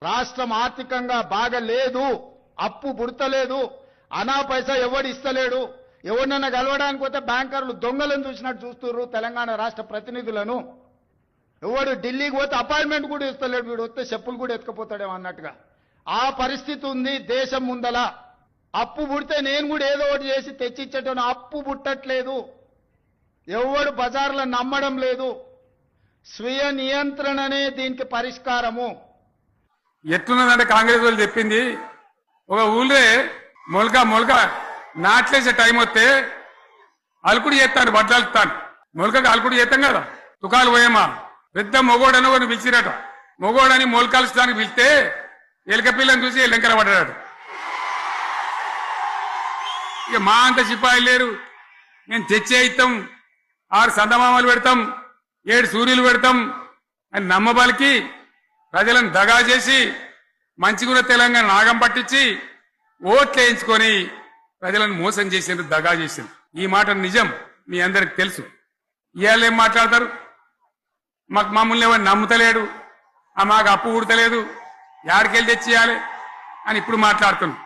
రాష్ట్రం ఆర్థికంగా బాగా లేదు, అప్పు పుడతలేదు, అనా పైసా ఎవడు ఇస్తలేడు. ఎవరినైనా కలవడానికి పోతే బ్యాంకర్లు దొంగలను చూసినట్టు చూస్తున్నారు తెలంగాణ రాష్ట్ర ప్రతినిధులను. ఎవడు ఢిల్లీకి పోతే అపాయింట్మెంట్ కూడా ఇస్తలేడు, వీడు వస్తే చెప్పులు కూడా ఎత్తుకుపోతాడేమో అన్నట్టుగా ఆ పరిస్థితి ఉంది దేశం ముందల. అప్పు పుడితే నేను కూడా ఏదో ఒకటి చేసి తెచ్చిచ్చేటోను, అప్పు పుట్టట్లేదు. ఎవడు బజార్లో నమ్మడం లేదు. స్వీయ నియంత్రణనే దీనికి పరిష్కారము. ఎట్లున్నదంటే కాంగ్రెస్ వాళ్ళు చెప్పింది, ఒక ఊళ్ళే మొలక నాట్లేసే టైం వస్తే అలుకుడు చేస్తాను, బట్టలుతాను. మొలకకి అలుకుడు చేస్తాం కదా, తుకాలు పోయేమా పెద్ద మొగోడని ఒకరిని పిలిచిరట. మొగోడని మొలకల్చడానికి పిలిస్తే ఎలుక పిల్లని చూసి ఎల్లంకర పడ్డాడు. ఇక మా అంత సిపాయిలు లేరు, మేము తెచ్చే ఇస్తాం, 6 సందమామలు పెడతాం, 7 సూర్యులు పెడతాం అని నమ్మబలికి ప్రజలను దగా చేసి మంచిగున్న తెలంగాణ నాగం పట్టించి ఓట్లు వేయించుకొని ప్రజలను మోసం చేసిండ్రు, దగా చేసిండ్రు. ఈ మాట నిజం, మీ అందరికి తెలుసు. ఇవాళ ఏం మాట్లాడతారు, మమ్మల్ని ఎవరు నమ్ముతలేడు, మాకు అప్పు పుడతలేదు, యాడికెళ్ళి తెచ్చియాలి అని ఇప్పుడు మాట్లాడుతున్నాం.